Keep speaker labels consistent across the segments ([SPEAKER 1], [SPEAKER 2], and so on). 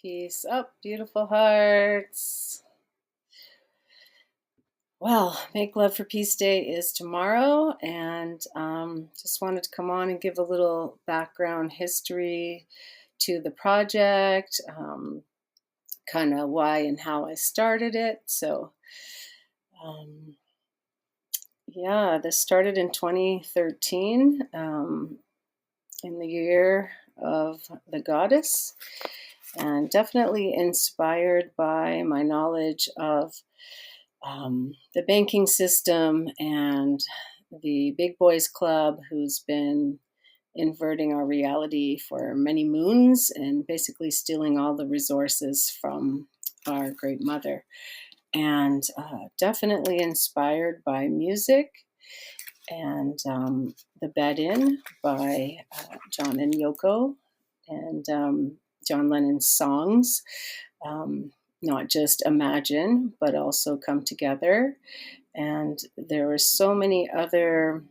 [SPEAKER 1] Peace up, beautiful hearts. Well, Make Love for Peace Day is tomorrow, and just wanted to come on and give a little background history to the project, kind of why and how I started it. Um, yeah, this started in 2013, in the year of the goddess, and definitely inspired by my knowledge of the banking system and the Big Boys Club, who's been inverting our reality for many moons and basically stealing all the resources from our great mother. And definitely inspired by music and The Bed In by John and Yoko and John Lennon's songs. Um, Not just Imagine, but also Come Together. And there were so many other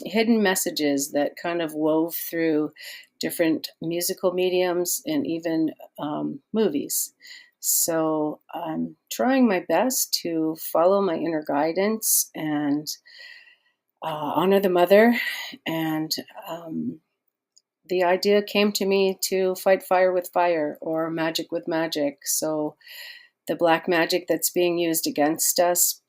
[SPEAKER 1] hidden messages that kind of wove through different musical mediums and even movies. So I'm trying my best to follow my inner guidance and honor the mother. And the idea came to me to fight fire with fire or magic with magic. So the black magic that's being used against us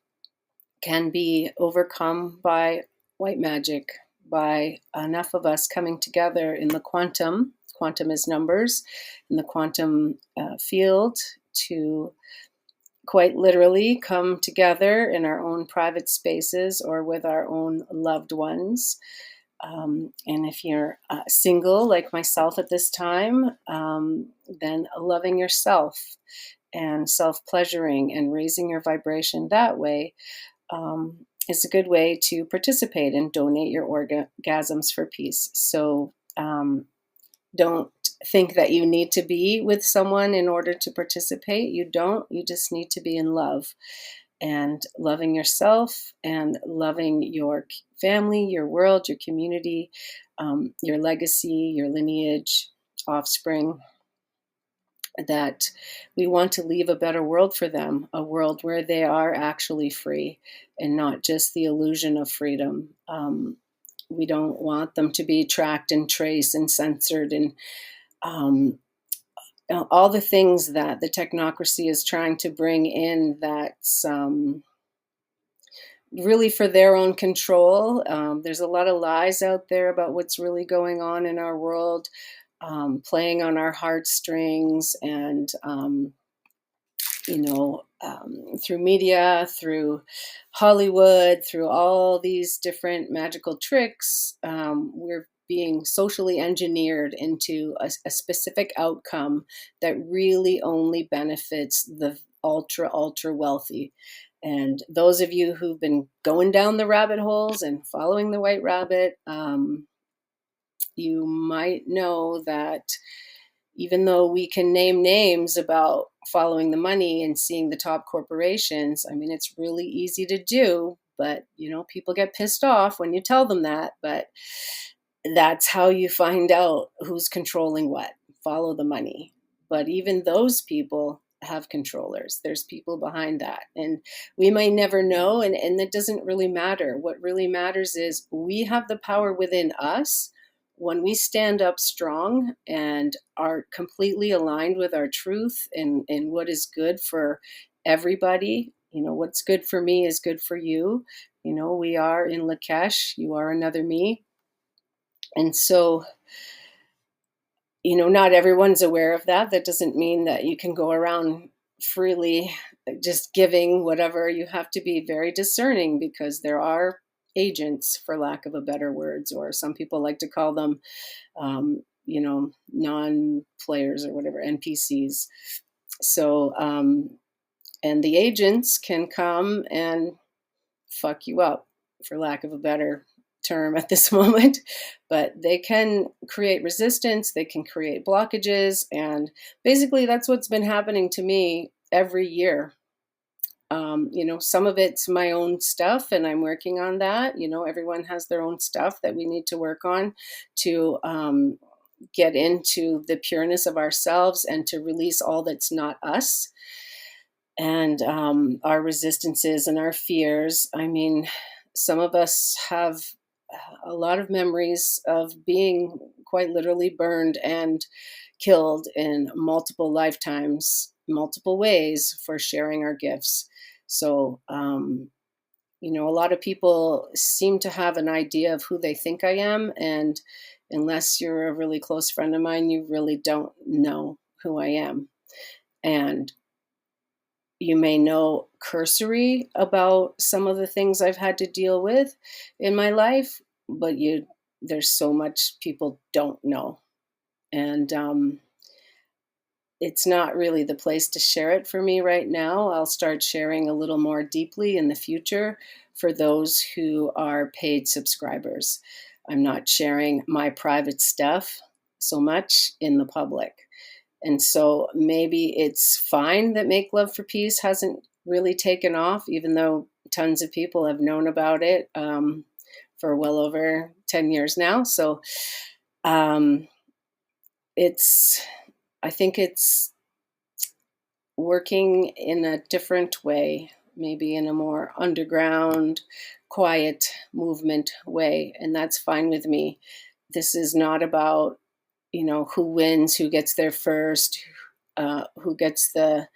[SPEAKER 1] can be overcome by white magic, by enough of us coming together in the quantum. Quantum is numbers, in the quantum field to quite literally come together in our own private spaces or with our own loved ones. And if you're single like myself at this time, then loving yourself and self pleasuring and raising your vibration that way is a good way to participate and donate your orgasms for peace. So don't think that you need to be with someone in order to participate. You don't. You just need to be in love and loving yourself and loving your family, your world, your community, your legacy, your lineage, offspring, that we want to leave a better world for them, a world where they are actually free and not just the illusion of freedom. We don't want them to be tracked and traced and censored and um, all the things that the technocracy is trying to bring in that's really for their own control. There's a lot of lies out there about what's really going on in our world, playing on our heartstrings and through media, through Hollywood, through all these different magical tricks, we're being socially engineered into a specific outcome that really only benefits the ultra wealthy. And those of you who've been going down the rabbit holes and following the white rabbit, you might know that even though we can name names about following the money and seeing the top corporations, I mean, it's really easy to do, but people get pissed off when you tell them that. But that's how you find out who's controlling what. Follow the money. But even those people have controllers. There's people behind that. And we might never know, and that doesn't really matter. What really matters is we have the power within us when we stand up strong and are completely aligned with our truth and what is good for everybody. What's good for me is good for you. We are in Lakesh, you are another me. And so, not everyone's aware of that. That doesn't mean that you can go around freely just giving whatever. You have to be very discerning because there are agents, for lack of a better words, or some people like to call them non-players or whatever, NPCs. So, and the agents can come and fuck you up, for lack of a better term at this moment, but they can create resistance, they can create blockages, and basically that's what's been happening to me every year. Some of it's my own stuff and I'm working on that. Everyone has their own stuff that we need to work on to get into the pureness of ourselves and to release all that's not us, and our resistances and our fears. I mean, some of us have a lot of memories of being quite literally burned and killed in multiple lifetimes, multiple ways for sharing our gifts. So, a lot of people seem to have an idea of who they think I am. And unless you're a really close friend of mine, you really don't know who I am. And you may know cursory about some of the things I've had to deal with in my life, but there's so much people don't know. And it's not really the place to share it for me right now. I'll start sharing a little more deeply in the future for those who are paid subscribers. I'm not sharing my private stuff so much in the public. And so maybe it's fine that Make Love for Peace hasn't really taken off, even though tons of people have known about it for well over 10 years now. So um, I think it's working in a different way, maybe in a more underground, quiet movement way. And that's fine with me. This is not about, who wins, who gets there first, who gets the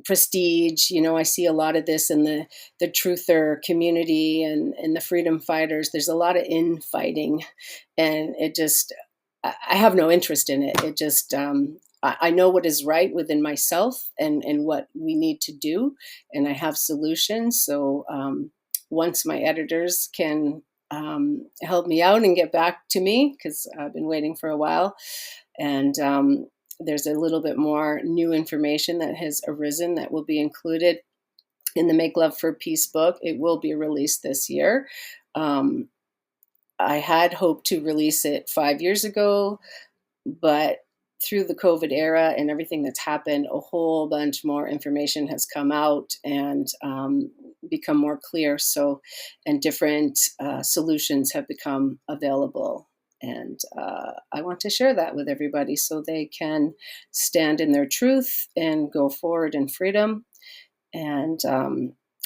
[SPEAKER 1] prestige. I see a lot of this in the truther community and the freedom fighters. There's a lot of infighting, and I have no interest in it. It just I know what is right within myself and what we need to do, and I have solutions. So once my editors can help me out and get back to me, because I've been waiting for a while, and there's a little bit more new information that has arisen that will be included in the Make Love for Peace book. It will be released this year. I had hoped to release it 5 years ago, but through the COVID era and everything that's happened, a whole bunch more information has come out and become more clear. So, and different solutions have become available. And I want to share that with everybody so they can stand in their truth and go forward in freedom. And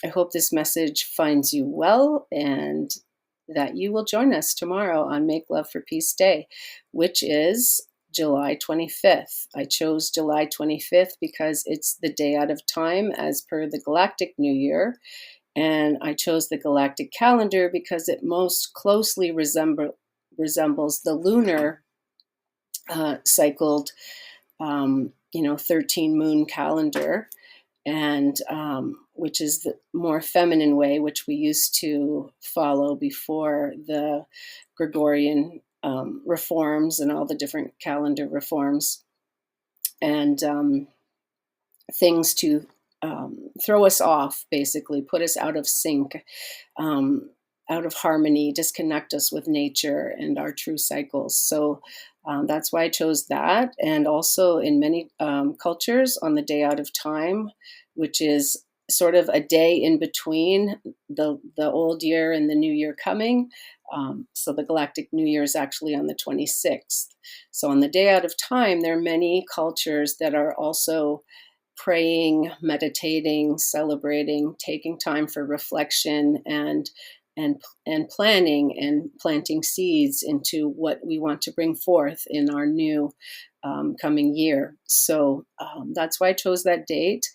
[SPEAKER 1] I hope this message finds you well, and that you will join us tomorrow on Make Love for Peace Day, which is July 25th. I chose July 25th because it's the day out of time as per the Galactic New Year. And I chose the galactic calendar because it most closely resembles the lunar cycled, 13 moon calendar, and which is the more feminine way, which we used to follow before the Gregorian reforms and all the different calendar reforms, and things to throw us off, basically put us out of sync, out of harmony, disconnect us with nature and our true cycles. So that's why I chose that. And also in many cultures, on the day out of time, which is sort of a day in between the old year and the new year coming. So the galactic new year is actually on the 26th. So on the day out of time, there are many cultures that are also praying, meditating, celebrating, taking time for reflection and planning and planting seeds into what we want to bring forth in our new coming year. So that's why I chose that date.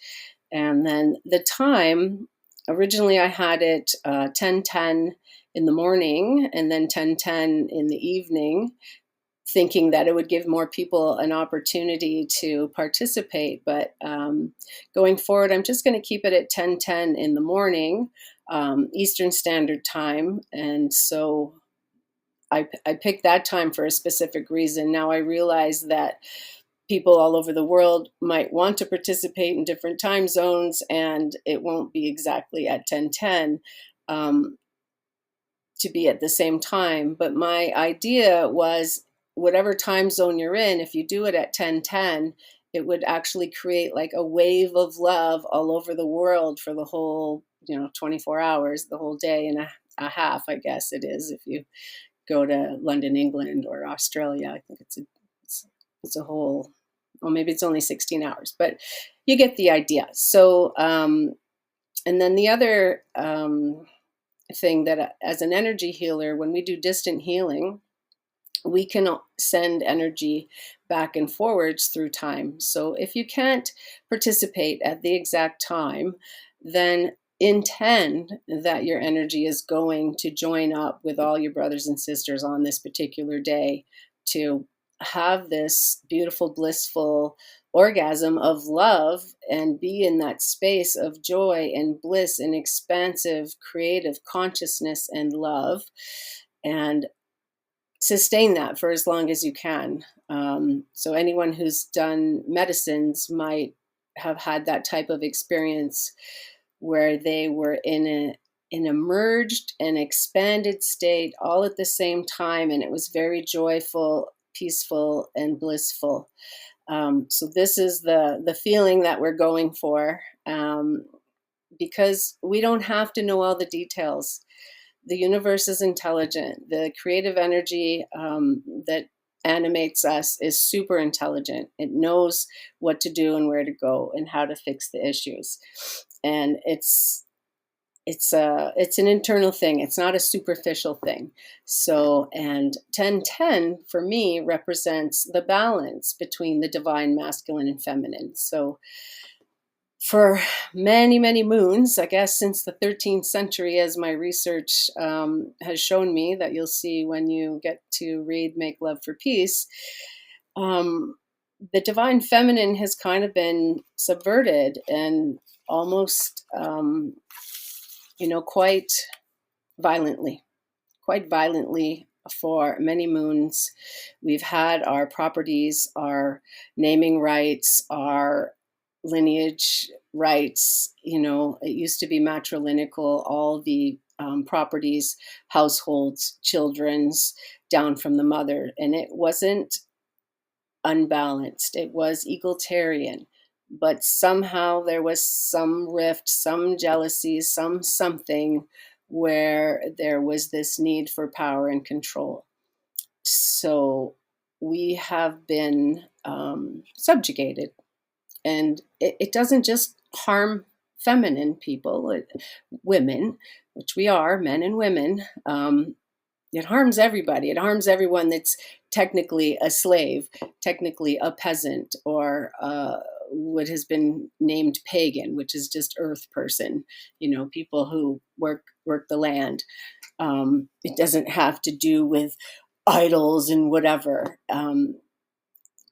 [SPEAKER 1] And then the time, originally I had it 10:10 in the morning and then 10:10 in the evening, thinking that it would give more people an opportunity to participate. But going forward, I'm just going to keep it at 10:10 in the morning, Eastern Standard Time. And so I picked that time for a specific reason. Now I realize that people all over the world might want to participate in different time zones, and it won't be exactly at 10:10 to be at the same time. But my idea was, whatever time zone you're in, if you do it at 10:10, it would actually create like a wave of love all over the world for the whole 24 hours, the whole day and a half, I guess it is, if you go to London, England, or Australia. I think it's a whole, well, maybe it's only 16 hours, but you get the idea. So, and then the other thing that as an energy healer, when we do distant healing, we can send energy back and forwards through time. So if you can't participate at the exact time, then intend that your energy is going to join up with all your brothers and sisters on this particular day to have this beautiful, blissful orgasm of love and be in that space of joy and bliss and expansive creative consciousness and love, and sustain that for as long as you can. So anyone who's done medicines might have had that type of experience where they were in an merged and expanded state all at the same time, and it was very joyful, peaceful, and blissful. So this is the feeling that we're going for, because we don't have to know all the details. The universe is intelligent. The creative energy that animates us is super intelligent. It knows what to do and where to go and how to fix the issues. And it's an internal thing. It's not a superficial thing. So, and 1010 for me represents the balance between the divine masculine and feminine. So for many, many moons, I guess since the 13th century, as my research has shown me, that you'll see when you get to read Make Love for Peace, the divine feminine has kind of been subverted and almost, quite violently for many moons. We've had our properties, our naming rights, our lineage rights. It used to be matrilineal, all the properties, households, children's, down from the mother. And it wasn't unbalanced. It was egalitarian. But somehow there was some rift, some jealousy, something where there was this need for power and control. So we have been subjugated. And it doesn't just harm feminine people, women, which we are, men and women. It harms everybody. It harms everyone that's technically a slave, technically a peasant, or what has been named pagan, which is just earth person, people who work the land. It doesn't have to do with idols and whatever.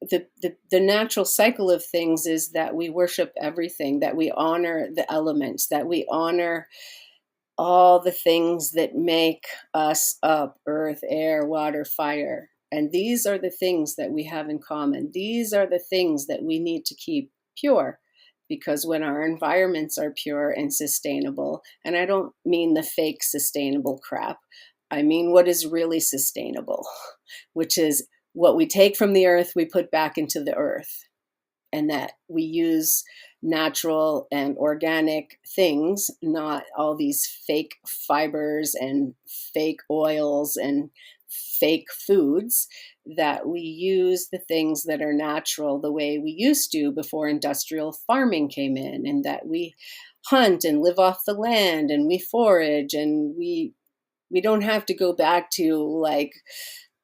[SPEAKER 1] The natural cycle of things is that we worship everything, that we honor the elements, that we honor all the things that make us up: earth, air, water, fire. And these are the things that we have in common. These are the things that we need to keep pure, because when our environments are pure and sustainable, and I don't mean the fake sustainable crap, I mean what is really sustainable, which is what we take from the earth, we put back into the earth, and that we use natural and organic things, not all these fake fibers and fake oils and fake foods, that we use the things that are natural the way we used to before industrial farming came in, and that we hunt and live off the land and we forage, and we don't have to go back to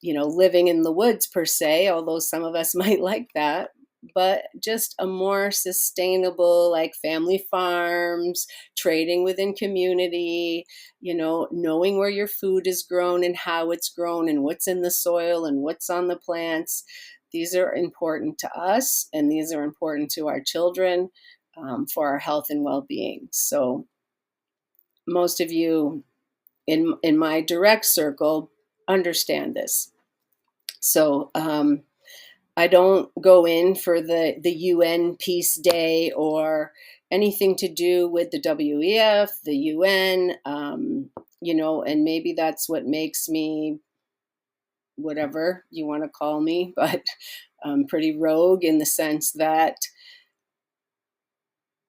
[SPEAKER 1] living in the woods per se, although some of us might like that, but just a more sustainable, like family farms, trading within community, knowing where your food is grown and how it's grown and what's in the soil and what's on the plants. These are important to us, and these are important to our children, for our health and well-being. So most of you in my direct circle understand this. So I don't go in for the UN Peace Day or anything to do with the WEF, the UN, and maybe that's what makes me, whatever you want to call me, but pretty rogue, in the sense that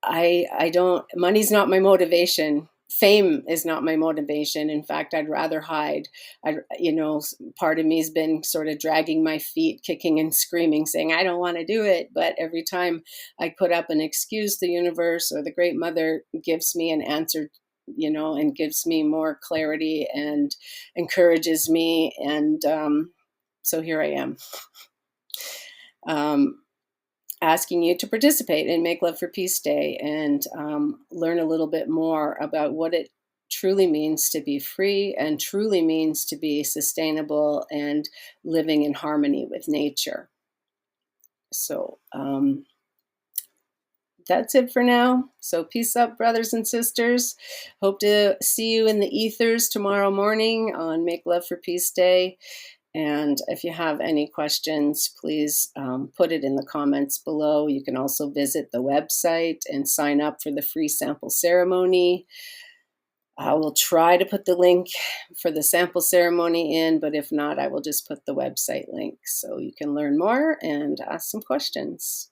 [SPEAKER 1] I don't, money's not my motivation fame is not my motivation. In fact, I'd rather hide. Part of me has been sort of dragging my feet, kicking and screaming, saying, I don't want to do it. But every time I put up an excuse, the universe or the Great Mother gives me an answer, and gives me more clarity and encourages me. And so here I am. Asking you to participate in Make Love for Peace Day and learn a little bit more about what it truly means to be free and truly means to be sustainable and living in harmony with nature. So that's it for now. So peace up, brothers and sisters. Hope to see you in the ethers tomorrow morning on Make Love for Peace Day. And if you have any questions, please put it in the comments below. You can also visit the website and sign up for the free sample ceremony. I will try to put the link for the sample ceremony in, but if not, I will just put the website link so you can learn more and ask some questions.